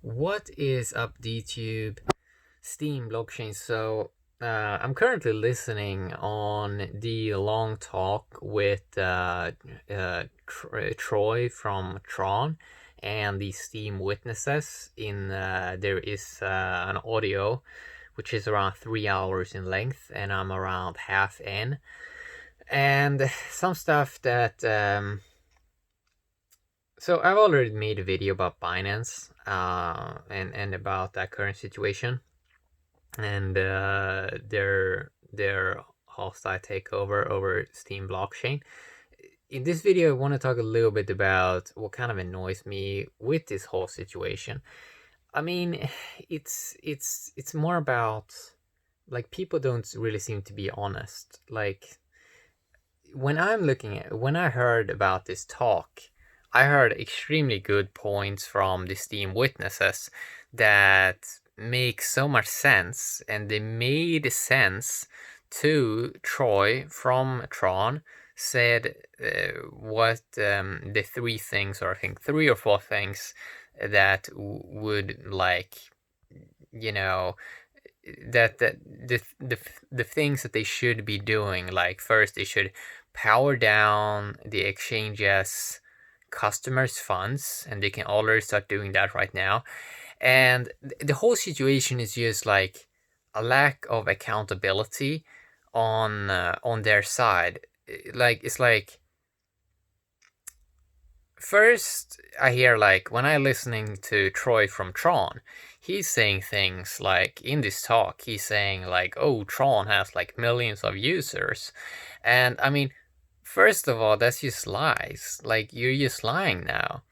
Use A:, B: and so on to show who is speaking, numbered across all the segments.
A: What is up, DTube? Steem blockchain. So I'm currently listening on the long talk with Troy from Tron and the Steem witnesses. There is an audio which is around 3 hours in length, and I'm around half in, and some stuff that so I've already made a video about Binance and about that current situation and their hostile takeover over Steem blockchain. In this video, I want to talk a little bit about what kind of annoys me with this whole situation. I mean, it's more about, like, people don't really seem to be honest. Like, when I heard about this talk, I heard extremely good points from the Steem witnesses that make so much sense, and they made sense to Troy from Tron. Said what the three things, or I think 3 or 4 things that would, like, you know, that the things that they should be doing. Like, first, they should power down the exchanges customers' funds, and they can already start doing that right now. And the whole situation is just like a lack of accountability on their side. Like, it's like, first I hear, like, when I'm listening to Troy from Tron, he's saying things like, in this talk, he's saying like, oh, Tron has like millions of users. And I mean, first of all, that's just lies. Like, you're just lying now.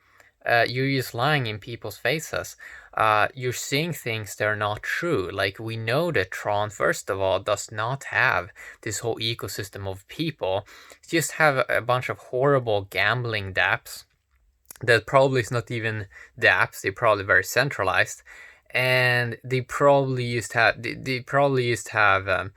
A: You're just lying in people's faces. You're saying things that are not true. Like, we know that Tron, first of all, does not have this whole ecosystem of people. Just have a bunch of horrible gambling dApps that probably is not even dApps. They're probably very centralized, and they probably used to have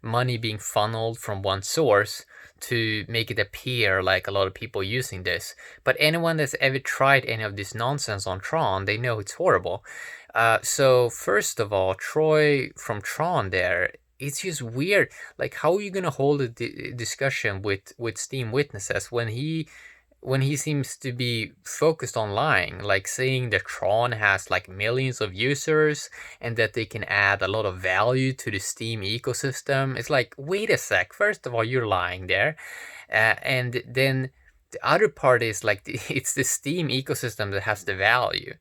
A: money being funneled from one source to make it appear like a lot of people using this. But anyone that's ever tried any of this nonsense on Tron, they know it's horrible. So first of all, Troy from Tron there, it's just weird. Like, how are you gonna hold a discussion with Steem witnesses when he seems to be focused on lying, like saying that Tron has like millions of users and that they can add a lot of value to the Steem ecosystem? It's like, wait a sec, first of all, you're lying there. And then the other part is like, it's the Steem ecosystem that has the value.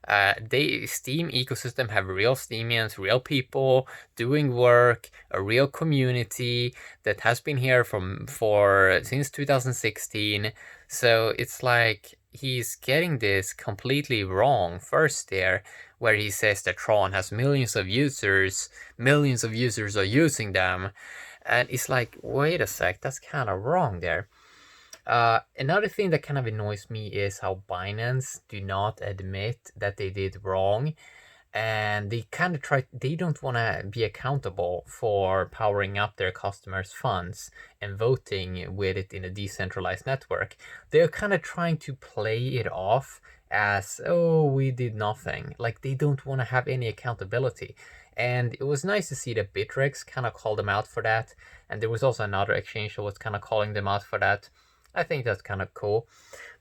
A: Steem ecosystem have real Steemians, real people doing work, a real community that has been here since 2016. So it's like he's getting this completely wrong first there, where he says that Tron has millions of users are using them. And it's like, wait a sec, that's kind of wrong there. Another thing that kind of annoys me is how Binance do not admit that they did wrong, and they kind of they don't want to be accountable for powering up their customers' funds and voting with it in a decentralized network. They're kind of trying to play it off as, oh, we did nothing. Like, they don't want to have any accountability. And it was nice to see that Bittrex kind of called them out for that. And there was also another exchange that was kind of calling them out for that. I think that's kind of cool.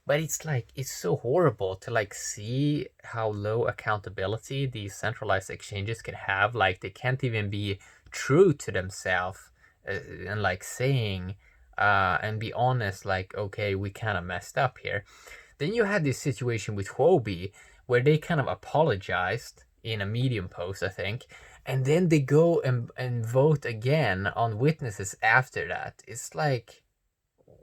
A: But it's like, it's so horrible to like see how low accountability these centralized exchanges can have. Like, they can't even be true to themselves and like saying and be honest, like, okay, we kind of messed up here. Then you had this situation with Huobi where they kind of apologized in a Medium post, I think, and then they go and vote again on witnesses after that. It's like,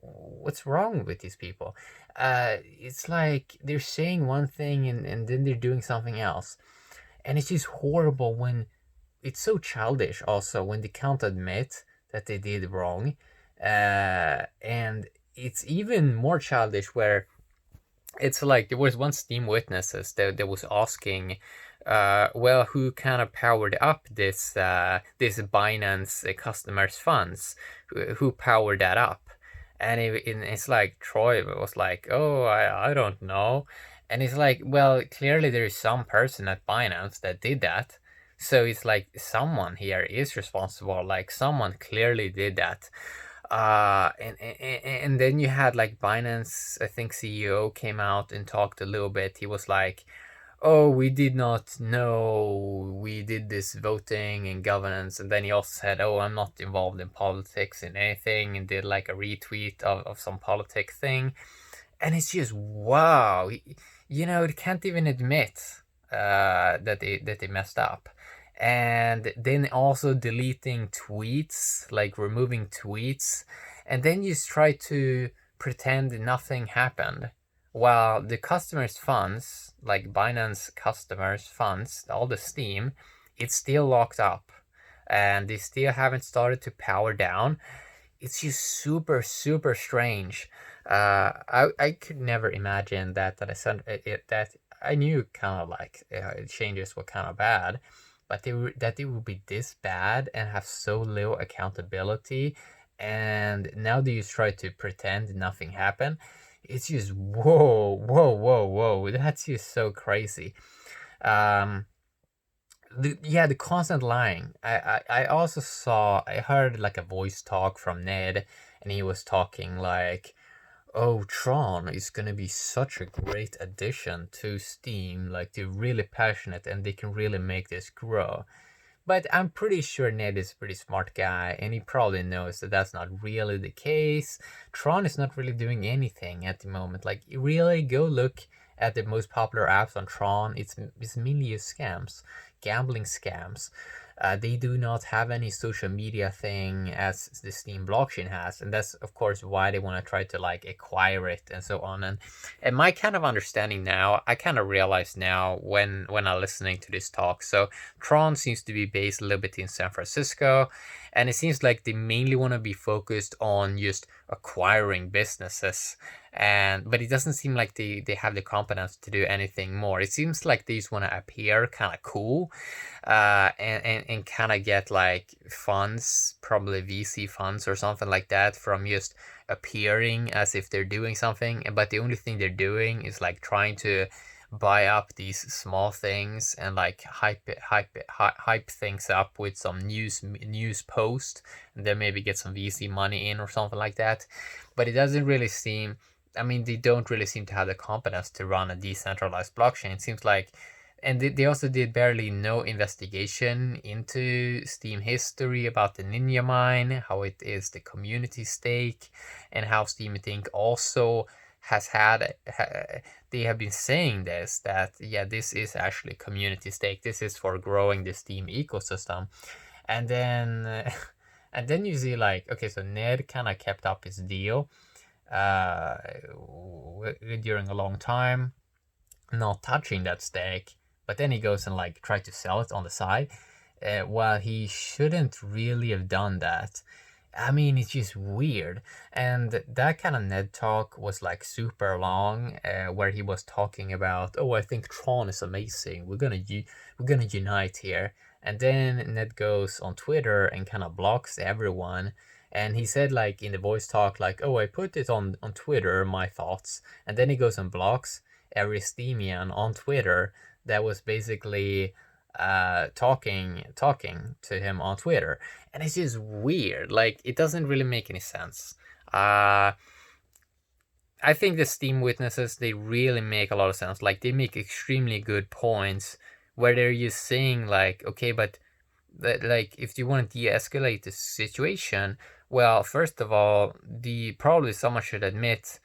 A: what's wrong with these people? It's like they're saying one thing and then they're doing something else. And it's just horrible when it's so childish also when they can't admit that they did wrong. And it's even more childish where it's like there was one Steem witnesses that was asking, well, who kind of powered up this Binance customers' funds? Who powered that up? And it's like Troy was like, oh, I don't know. And it's like, well, clearly there is some person at Binance that did that. So it's like someone here is responsible. Like someone clearly did that. And then you had like Binance, I think CEO came out and talked a little bit. He was like, "Oh, we did not know we did this voting and governance." And then he also said, "Oh, I'm not involved in politics in anything," and did like a retweet of some politic thing. And it's just wow, they can't even admit that they messed up. And then also deleting tweets, like removing tweets, and then you just try to pretend nothing happened, while the customers' funds, like Binance customers' funds, all the Steem, it's still locked up, and they still haven't started to power down. It's just super super strange. I could never imagine that I said that I knew kind of like changes were kind of bad, but that it would be this bad and have so little accountability, and now they just try to pretend nothing happened. It's just whoa whoa whoa whoa. That's just so crazy. Um, the constant lying. I also I heard like a voice talk from Ned, and he was talking like, "Oh, Tron is gonna be such a great addition to Steam. Like they're really passionate and they can really make this grow." But I'm pretty sure Ned is a pretty smart guy, and he probably knows that that's not really the case. Tron is not really doing anything at the moment. Like, really, go look at the most popular apps on Tron. It's mainly scams, gambling scams. They do not have any social media thing as the Steam blockchain has, and that's of course why they want to try to like acquire it and so on. And my kind of understanding now, I kind of realize now when I'm listening to this talk. So Tron seems to be based a little bit in San Francisco, and it seems like they mainly want to be focused on just acquiring businesses. But it doesn't seem like they have the competence to do anything more. It seems like they just want to appear kind of cool, and kind of get like funds, probably VC funds or something like that, from just appearing as if they're doing something. But the only thing they're doing is like trying to buy up these small things and like hype things up with some news post, and then maybe get some VC money in or something like that. But it doesn't really seem. I mean, they don't really seem to have the competence to run a decentralized blockchain. It seems like, and they also did barely no investigation into Steam history about the Ninja Mine, how it is the community stake, and how Steam Inc. also has had. They have been saying this, that yeah, this is actually community stake. This is for growing the Steam ecosystem, and then and then you see like, okay, so Ned kind of kept up his deal uh, during a long time, not touching that stake, but then he goes and like try to sell it on the side, while he shouldn't really have done that. I mean, it's just weird. And that kind of Ned talk was like super long, where he was talking about, "Oh, I think Tron is amazing. We're gonna unite here." And then Ned goes on Twitter and kind of blocks everyone. And he said like in the voice talk like, "Oh, I put it on Twitter, my thoughts." And then he goes and blocks every Steemian on Twitter that was basically talking to him on Twitter. And it's just weird. Like, it doesn't really make any sense. I think the Steam witnesses, they really make a lot of sense. Like, they make extremely good points where they're just saying like, okay, but like if you want to de-escalate the situation, well, first of all, the probably someone should admit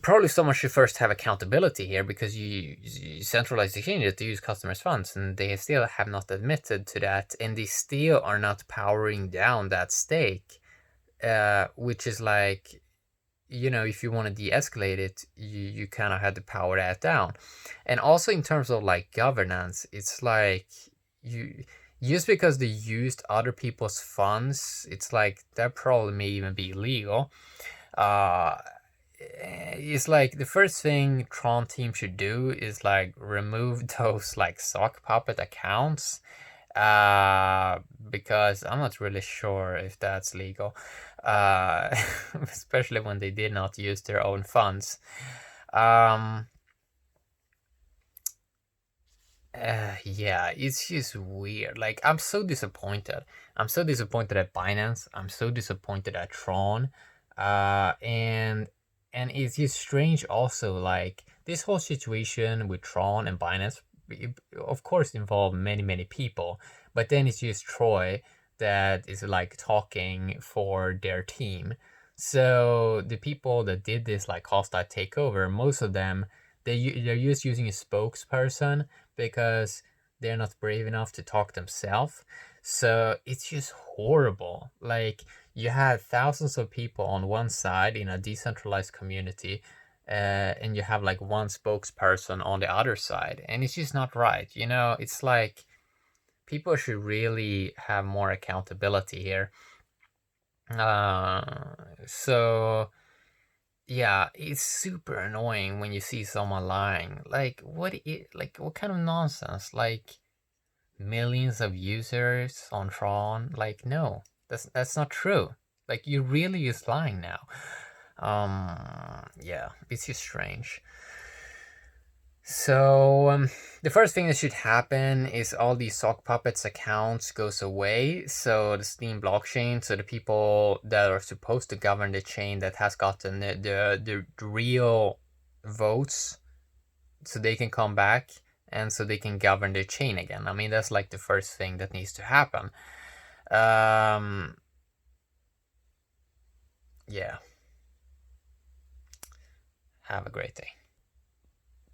A: probably someone should first have accountability here, because you centralize the exchanges to use customers' funds, and they still have not admitted to that, and they still are not powering down that stake, which is like, if you want to de-escalate it, you kind of had to power that down. And also in terms of like governance, it's like you just because they used other people's funds, it's like that probably may even be illegal. Uh, it's like the first thing Tron team should do is like remove those like sock puppet accounts, because I'm not really sure if that's legal, uh, especially when they did not use their own funds. Um, Yeah, it's just weird. Like, I'm so disappointed. I'm so disappointed at Binance. I'm so disappointed at Tron. And it's just strange also, like, this whole situation with Tron and Binance, of course, involve many, many people, but then it's just Troy that is like talking for their team. So the people that did this like hostile takeover, most of them, they're just using a spokesperson because they're not brave enough to talk themselves. So it's just horrible. Like, you had thousands of people on one side in a decentralized community, and you have like one spokesperson on the other side, and it's just not right. It's like people should really have more accountability here. So yeah, it's super annoying when you see someone lying. Like, what kind of nonsense? Like, millions of users on Tron? Like, no, that's not true. Like, you really is lying now. Yeah, it's just strange. So the first thing that should happen is all these sock puppets accounts goes away. So the Steem blockchain, so the people that are supposed to govern the chain that has gotten the real votes, so they can come back and so they can govern the chain again. I mean, that's like the first thing that needs to happen. Yeah. Have a great day.